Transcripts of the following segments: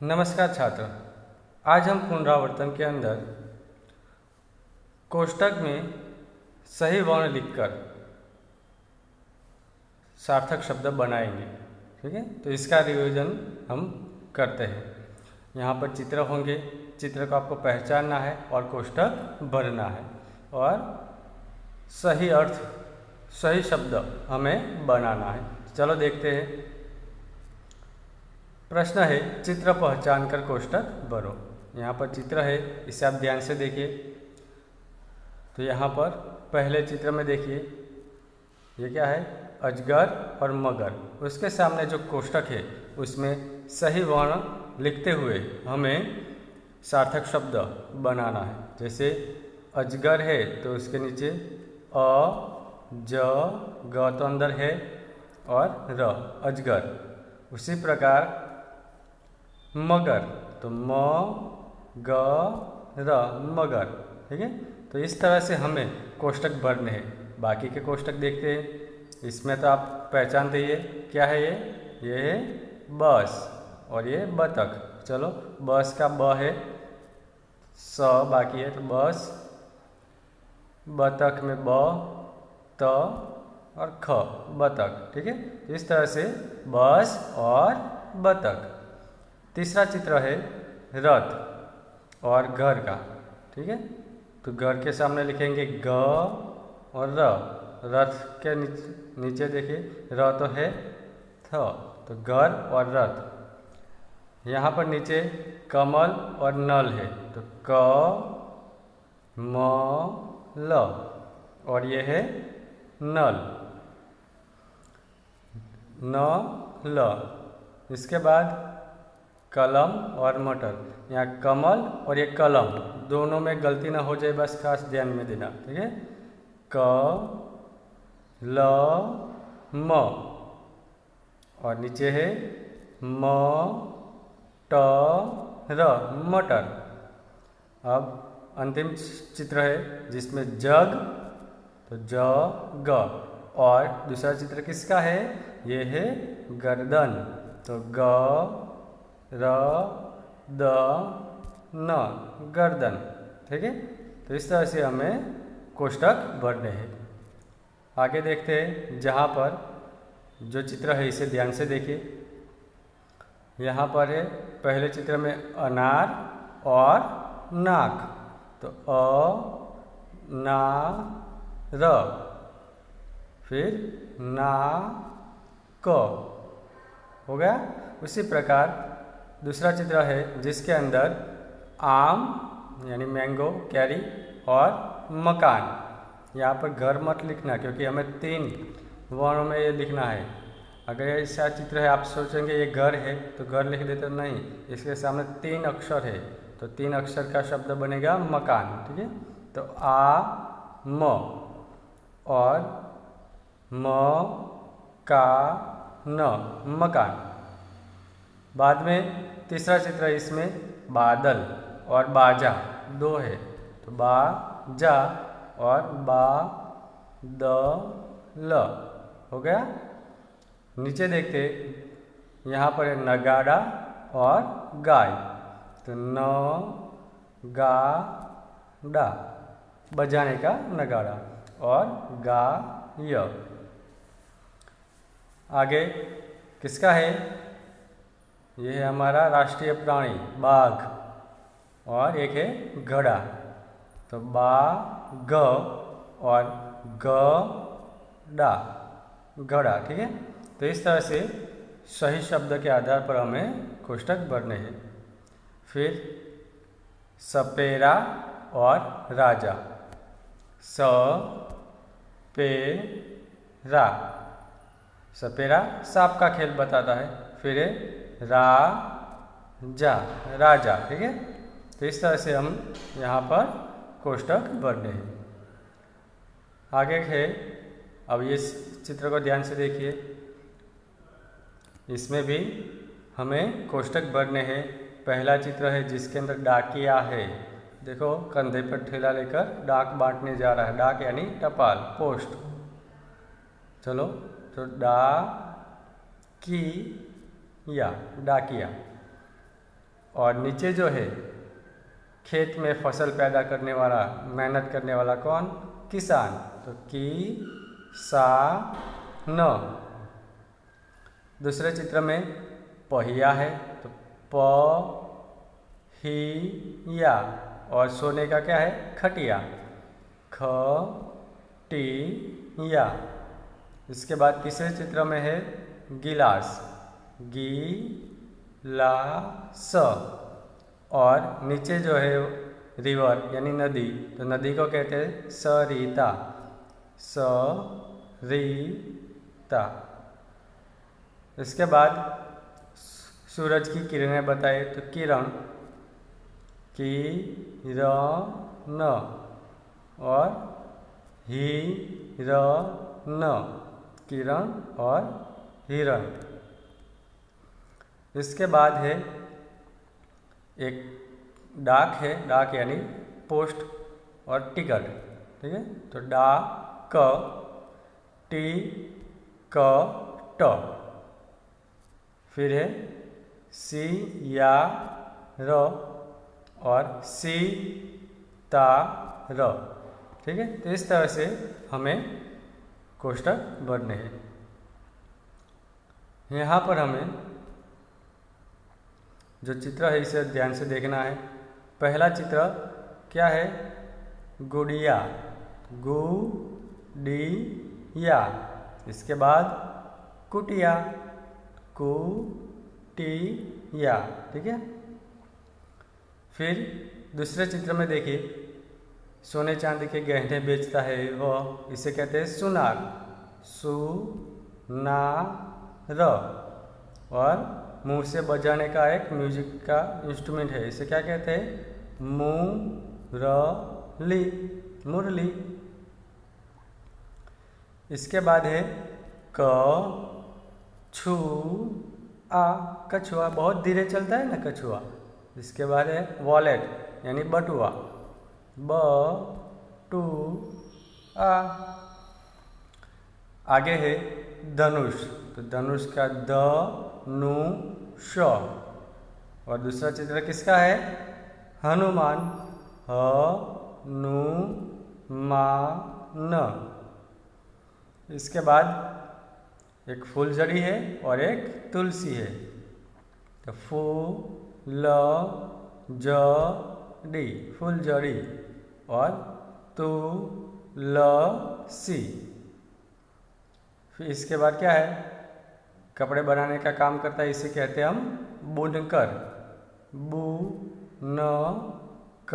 नमस्कार छात्र। आज हम पुनरावर्तन के अंदर कोष्ठक में सही वर्ण लिखकर सार्थक शब्द बनाएंगे। ठीक है, तो इसका रिवीजन हम करते हैं। यहाँ पर चित्र होंगे, चित्र को आपको पहचानना है और कोष्ठक भरना है और सही अर्थ, सही शब्द हमें बनाना है। चलो देखते हैं। प्रश्न है, चित्र पहचान कर कोष्ठक भरो। यहाँ पर चित्र है, इसे आप ध्यान से देखिए। तो यहाँ पर पहले चित्र में देखिए, ये क्या है? अजगर और मगर। उसके सामने जो कोष्ठक है उसमें सही वर्ण लिखते हुए हमें सार्थक शब्द बनाना है। जैसे अजगर है तो उसके नीचे अ, ज, ग तो अंदर है और र, अजगर। उसी प्रकार मगर तो म, ग, र, मगर। ठीक है, तो इस तरह से हमें कोष्ठक भरने हैं। बाकी के कोष्ठक देखते हैं। इसमें तो आप पहचानते ही है, क्या है ये है बस और ये बतख। चलो, बस का ब है, स बाकी है, तो बस। बतख में ब, त और ख, बतख। ठीक है, तो इस तरह से बस और बतख। तीसरा चित्र है रथ और घर का। ठीक है, तो घर के सामने लिखेंगे ग और र। रथ के नीचे देखिए र तो है थ, तो घर और रथ। यहाँ पर नीचे कमल और नल है, तो क, म, ल और ये है नल, न, ल। इसके बाद कलम और मटर। यहाँ कमल और ये कलम, दोनों में गलती ना हो जाए, बस खास ध्यान में देना। ठीक है, क, ल, म और नीचे है म, ट, र, मटर। अब अंतिम चित्र है जिसमें जग, तो ज, ग। और दूसरा चित्र किसका है? ये है गर्दन, तो ग, र, द, न, गर्दन। ठीक है, तो इस तरह से हमें कोष्ठक भरने हैं। आगे देखते हैं। जहाँ पर जो चित्र है इसे ध्यान से देखिए। यहाँ पर है पहले चित्र में अनार और नाक, तो अ, ना, र, फिर ना, क हो गया। उसी प्रकार दूसरा चित्र है जिसके अंदर आम यानी मैंगो, कैरी और मकान। यहाँ पर घर मत लिखना क्योंकि हमें 3 वर्णों में ये लिखना है। अगर ऐसा चित्र है आप सोचेंगे ये घर है तो घर लिख देते, नहीं, इसके सामने 3 अक्षर है, तो 3 अक्षर का शब्द बनेगा मकान। ठीक है, तो आ, म और म, का, न, मकान। बाद में तीसरा चित्र है, इसमें बादल और बाजा 2 है, तो बा, जा और बा, द, ल हो गया। नीचे देखते, यहाँ पर है नगाड़ा और गाय, तो न, गा, डा, बजाने का नगाड़ा, और गा, य। आगे किसका है? ये है हमारा राष्ट्रीय प्राणी बाघ, और एक है घड़ा, तो बा, ग और ग, डा, घड़ा। ठीक है, तो इस तरह से सही शब्द के आधार पर हमें कोष्ठक भरने हैं। फिर सपेरा और राजा, स, पे, रा। सपेरा सांप का खेल बताता है। फिर है रा, जा, राजा। ठीक है, तो इस तरह से हम यहाँ पर कोष्ठक भरने हैं। आगे है, अब ये चित्र को ध्यान से देखिए। इसमें भी हमें कोष्ठक भरने हैं। पहला चित्र है जिसके अंदर डाकिया है। देखो, कंधे पर ठेला लेकर डाक बांटने जा रहा है। डाक यानी टपाल, पोस्ट। चलो, तो डा, की, या, डाकिया। और नीचे जो है खेत में फसल पैदा करने वाला, मेहनत करने वाला कौन? किसान। तो की सा न। दूसरे चित्र में पहिया है तो प ही या, और सोने का क्या है? खटिया, ख टी या। इसके बाद तीसरे चित्र में है गिलास, गी ला स, और नीचे जो है रिवर यानी नदी, तो नदी को कहते हैं सरिता, स री ता। इसके बाद सूरज की किरणें बताए तो किरण, की र न, और ही र न, किरण और हिरण। इसके बाद है एक डाक है, डाक यानी पोस्ट और टिकट, ठीक है। तो डा क टी क ट। फिर है सी या र और सी ता र, ठीक है। तो इस तरह से हमें कोष्ठक बनने हैं। यहाँ पर हमें जो चित्र है इसे ध्यान से देखना है। पहला चित्र क्या है? गुड़िया, गु डी या। इसके बाद कुटिया, कु टी या, ठीक है। फिर दूसरे चित्र में देखिए, सोने चांदी के गहने बेचता है वह, इसे कहते हैं सुनार, सु ना र। और मुंह से बजाने का एक म्यूजिक का इंस्ट्रूमेंट है, इसे क्या कहते हैं? मुरली, मुरली। इसके बाद है क छु आ, कछुआ, बहुत धीरे चलता है ना कछुआ। इसके बाद है वॉलेट यानी बटुआ, ब टू आ। आगे है धनुष, तो धनुष का द नु श। और दूसरा चित्र किसका है? हनुमान, ह नु मा न। इसके बाद एक फूलझड़ी है और एक तुलसी है, तो फू ल ज डी, फूलझड़ी, और तू ल सी। फिर इसके बाद क्या है? कपड़े बनाने का काम करता है, इसे कहते हैं हम बुनकर, बु न क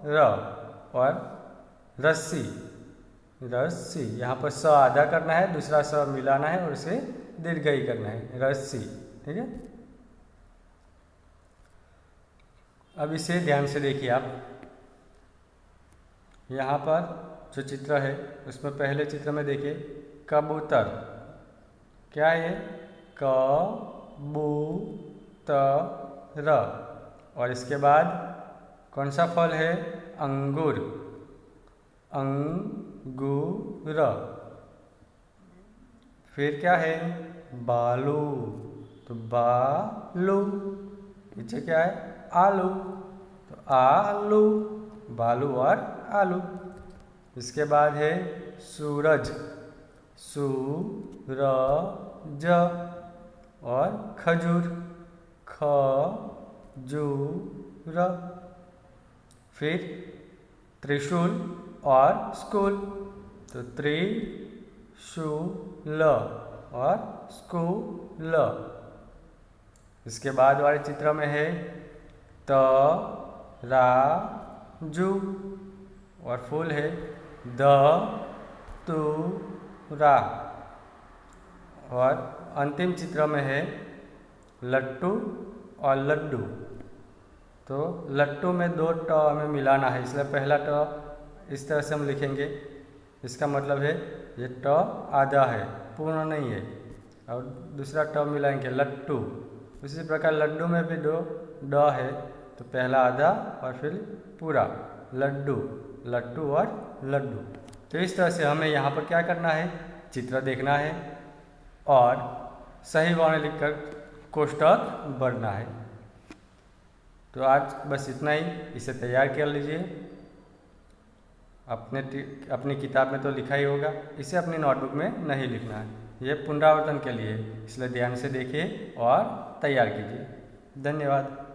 र। और रस्सी, रस्सी, यहाँ पर स आधा करना है, दूसरा स मिलाना है और उसे दीर्घई करना है, रस्सी, ठीक है। अब इसे ध्यान से देखिए आप। यहाँ पर जो चित्र है उसमें पहले चित्र में देखिए कबूतर, क्या है? क बू त र। और इसके बाद कौन सा फल है? अंगूर, अंगूर। फिर क्या है? बालू, तो बालू। पीछे क्या है? आलू, तो आलू, बालू और आलू। इसके बाद है सूरज, सूरज। और खजूर, खजूर। फिर त्रिशूल और स्कूल, तो त्रिशूल और स्कूल। इसके बाद वाले चित्र में है तराजू, और फूल है धतूरा। और अंतिम चित्र में है लट्टू और लड्डू। तो लट्टू में दो ट हमें मिलाना है, इसलिए पहला ट इस तरह से हम लिखेंगे, इसका मतलब है ये ट आधा है, पूर्ण नहीं है। और दूसरा ट मिलाएंगे लट्टू। उसी प्रकार लड्डू में भी दो ड है, तो पहला आधा और फिर पूरा, लड्डू, लट्टू और लड्डू। तो इस तरह से हमें यहाँ पर क्या करना है? चित्र देखना है और सही वर्ण लिखकर कोष्ठक भरना है। तो आज बस इतना ही, इसे तैयार कर लीजिए। अपनी किताब में तो लिखा ही होगा, इसे अपनी नोटबुक में नहीं लिखना है। यह पुनरावर्तन के लिए, इसलिए ध्यान से देखिए और तैयार कीजिए। धन्यवाद।